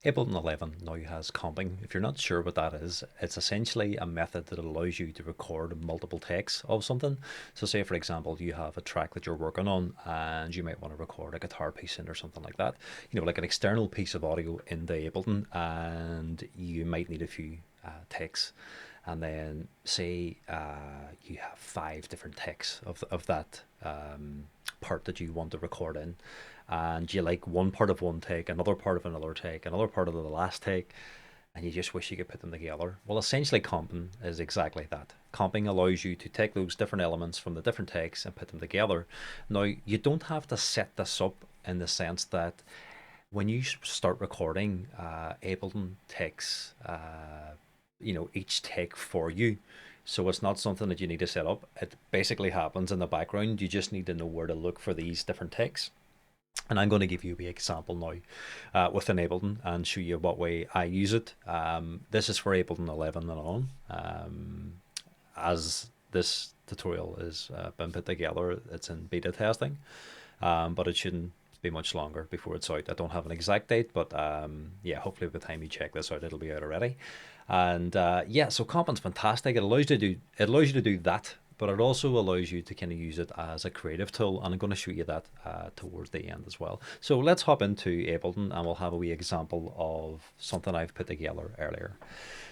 Ableton 11 now has comping. If you're not sure what that is, it's essentially a method that allows you to record multiple takes of something. So say for example, you have a track that you're working on and you might want to record a guitar piece in or something like that. You know, like an external piece of audio in the Ableton, and you might need a few takes. And then say you have 5 different takes of that part that you want to record in, and you like one part of one take, another part of another take, another part of the last take, and you just wish you could put them together. Well, essentially, comping is exactly that. Comping allows you to take those different elements from the different takes and put them together. Now, you don't have to set this up in the sense that when you start recording, Ableton takes each take for you. So it's not something that you need to set up. It basically happens in the background. You just need to know where to look for these different takes. And I'm going to give you an example now with Ableton and show you what way I use it. This is for Ableton 11 and on. As this tutorial is been put together, it's in beta testing, but it shouldn't be much longer before it's out. I don't have an exact date, but yeah, hopefully by the time you check this out, it'll be out already. And yeah, so comping's fantastic. It allows you to do that, but it also allows you to kind of use it as a creative tool, and I'm going to show you that towards the end as well. So let's hop into Ableton and we'll have a wee example of something I've put together earlier.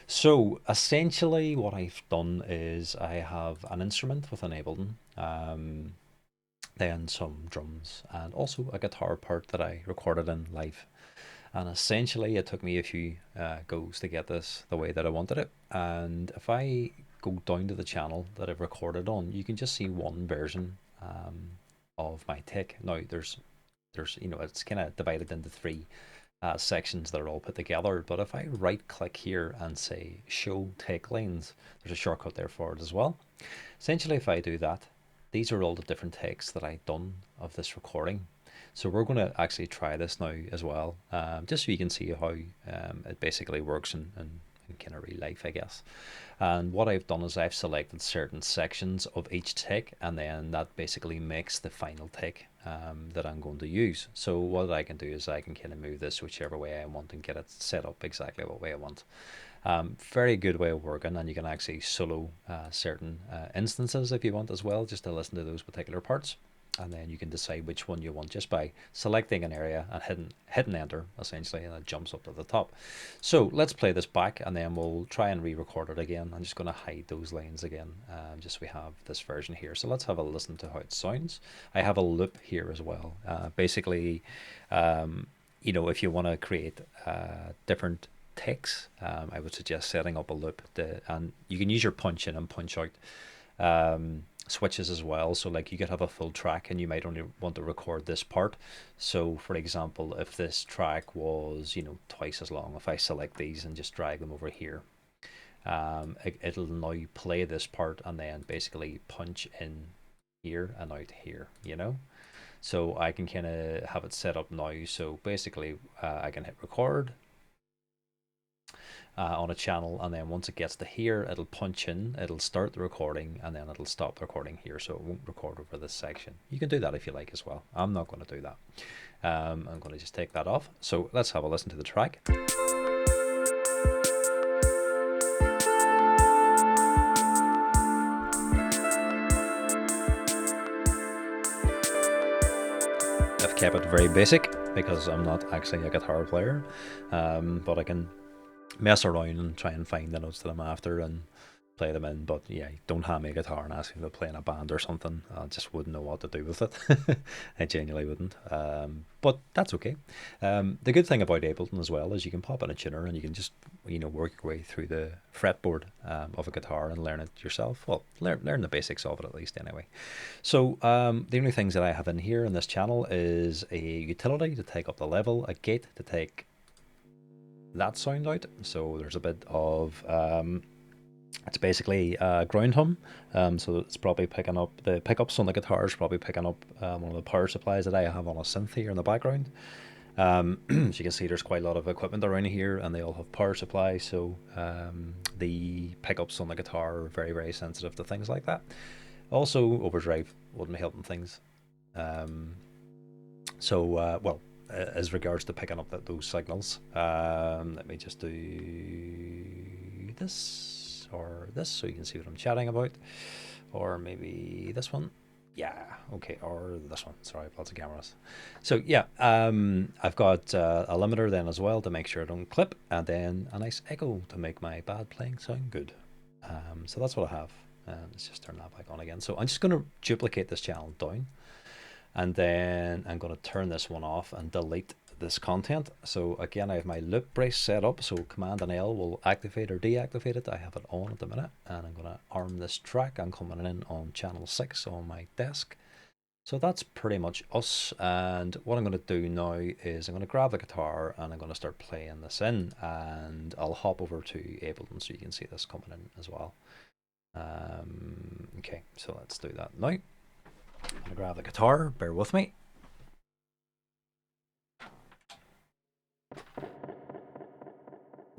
So essentially what I've done is I have an instrument with an Ableton, then some drums, and also a guitar part that I recorded in live. And essentially it took me a few goes to get this the way that I wanted it. And if I go down to the channel that I've recorded on, you can just see one version of my take. Now there's it's kind of divided into 3 sections that are all put together. But if I right click here and say show take lines, there's a shortcut there for it as well. Essentially if I do that, these are all the different takes that I've done of this recording. So we're going to actually try this now as well, just so you can see how it basically works in kind of real life, I guess. And what I've done is I've selected certain sections of each take, and then that basically makes the final take that I'm going to use. So what I can do is I can kind of move this whichever way I want and get it set up exactly what way I want. Very good way of working, and you can actually solo certain instances if you want as well, just to listen to those particular parts. And then you can decide which one you want just by selecting an area and hitting enter essentially, and it jumps up to the top. So let's play this back and then we'll try and re-record it again. I'm just going to hide those lines again, just so we have this version here. So let's have a listen to how it sounds. I have a loop here as well. Basically, if you want to create different takes, I would suggest setting up a loop and you can use your punch in and punch out switches as well. So like you could have a full track and you might only want to record this part. So for example, if this track was twice as long, if I select these and just drag them over here, it'll now play this part and then basically punch in here and out here, so I can kind of have it set up now. So basically I can hit record on a channel, and then once it gets to here, it'll punch in, it'll start the recording, and then it'll stop the recording here, so it won't record over this section. You can do that if you like as well. I'm not going to do that. I'm going to just take that off. So let's have a listen to the track. I've kept it very basic because I'm not actually a guitar player, but I can mess around and try and find the notes that I'm after and play them in. But yeah, don't hand me a guitar and ask me to play in a band or something. I just wouldn't know what to do with it. I genuinely wouldn't. But that's okay. The good thing about Ableton as well is you can pop in a tuner and you can just work your way through the fretboard of a guitar and learn it yourself. Well, learn the basics of it at least anyway. So the only things that I have in here in this channel is a utility to take up the level, a gate to take that sound out. So there's a bit of it's basically ground hum, so it's probably picking up the pickups on the guitars, probably picking up one of the power supplies that I have on a synth here in the background. As you can see, there's quite a lot of equipment around here and they all have power supplies, so the pickups on the guitar are very, very sensitive to things like that. Also overdrive wouldn't be helping things. Well, as regards to picking up those signals. Let me just do this or this so you can see what I'm chatting about, or maybe this one. Yeah, okay, or this one. Sorry, lots of cameras. So yeah, I've got a limiter then as well to make sure I don't clip, and then a nice echo to make my bad playing sound good. So that's what I have. Let's just turn that back on again. So I'm just going to duplicate this channel down, and then I'm going to turn this one off and delete this content. So again, I have my loop brace set up, so Command and L will activate or deactivate it. I have it on at the minute, and I'm going to arm this track. I'm coming in on channel 6 on my desk. So that's pretty much us, and what I'm going to do now is I'm going to grab the guitar and I'm going to start playing this in, and I'll hop over to Ableton so you can see this coming in as well. Okay, so let's do that now. I'm going to grab the guitar, bear with me.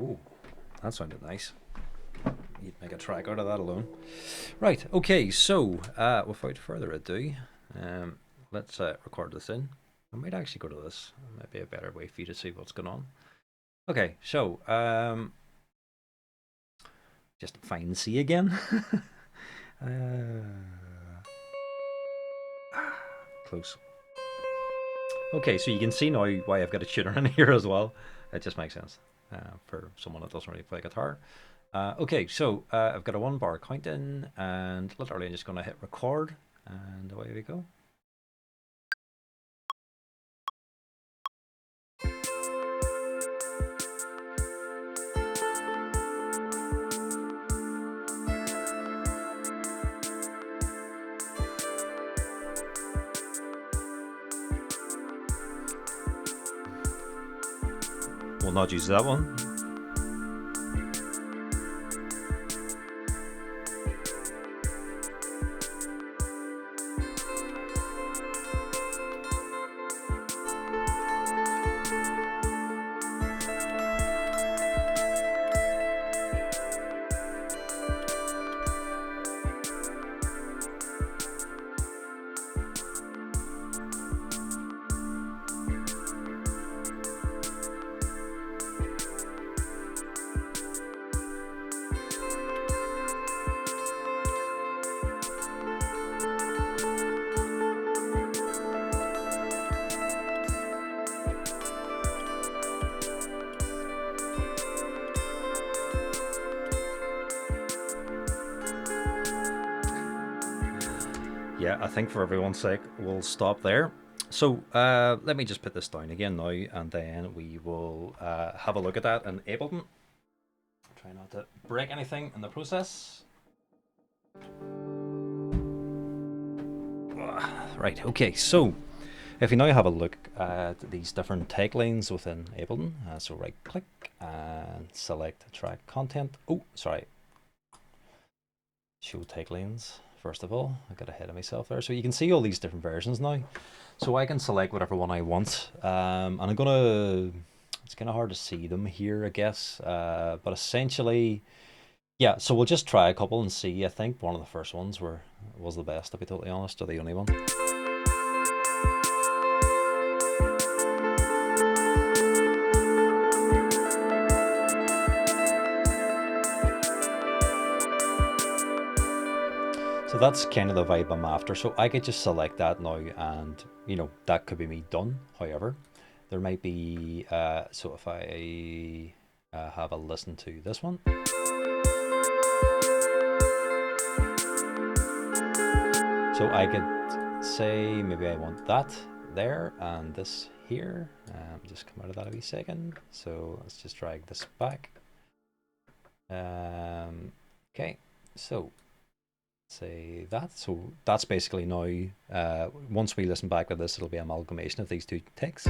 Ooh, that sounded nice. You'd make a track out of that alone. Right, okay, so without further ado, let's record this in. I might actually go to this. It might be a better way for you to see what's going on. Okay, so just find C again. Close. Okay, so you can see now why I've got a tuner in here as well. It just makes sense for someone that doesn't really play guitar. Okay, so I've got a 1 bar count in, and literally I'm just going to hit record, and away we go. We'll not use that one. Yeah, I think for everyone's sake, we'll stop there. So let me just put this down again now, and then we will have a look at that in Ableton. Try not to break anything in the process. Right, okay, so if you now have a look at these different tag lines within Ableton, so right click and select track content. Oh, sorry. Show tag lines. First of all, I got ahead of myself there. So you can see all these different versions now. So I can select whatever one I want. And I'm gonna, it's kind of hard to see them here, I guess. But essentially, yeah, so we'll just try a couple and see. I think one of the first ones was the best, to be totally honest, or the only one. So that's kind of the vibe I'm after. So I could just select that now, and you know, that could be me done. However, there might be, so if I have a listen to this one. So I could say maybe I want that there and this here. Just come out of that a wee second. So let's just drag this back. Okay, so say that. So that's basically now, once we listen back to this, it'll be an amalgamation of these two takes.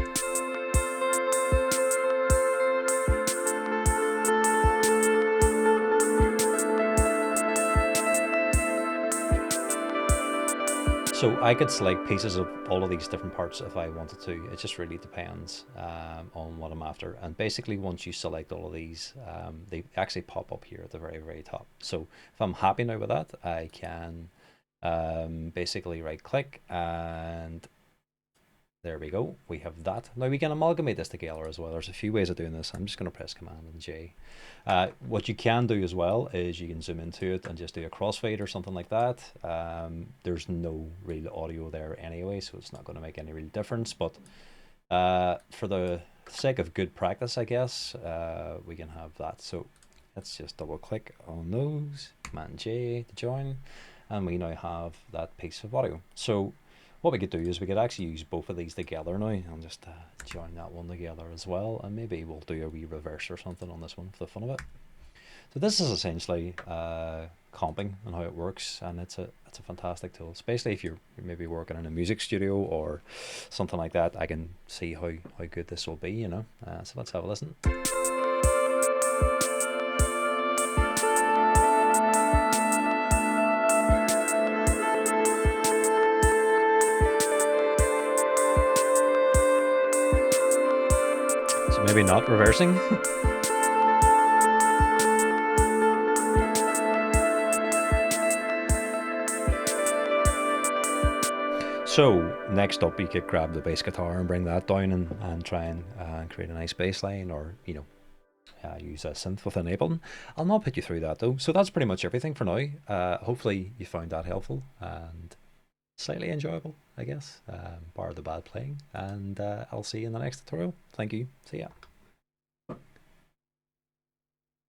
So I could select pieces of all of these different parts if I wanted to. It just really depends on what I'm after. And basically, once you select all of these, they actually pop up here at the very, very top. So if I'm happy now with that, I can basically right click and There we go. We have that. Now we can amalgamate this together as well. There's a few ways of doing this. I'm just going to press Command and J. What you can do as well is you can zoom into it and just do a crossfade or something like that. There's no real audio there anyway, so it's not going to make any real difference. But for the sake of good practice, I guess, we can have that. So let's just double click on those, Command J to join, and we now have that piece of audio. So what we could do is we could actually use both of these together now. I'll just join that one together as well, and maybe we'll do a wee reverse or something on this one for the fun of it. So this is essentially comping and how it works, and it's a fantastic tool, especially if you're maybe working in a music studio or something like that. I can see how good this will be, you know. So let's have a listen. So maybe not reversing. So next up, you could grab the bass guitar and bring that down and try and create a nice bass line, or you know, use a synth within Ableton. I'll not put you through that though. So that's pretty much everything for now. Hopefully you found that helpful and slightly enjoyable, I guess, bar the bad playing. And I'll see you in the next tutorial. Thank you. See ya.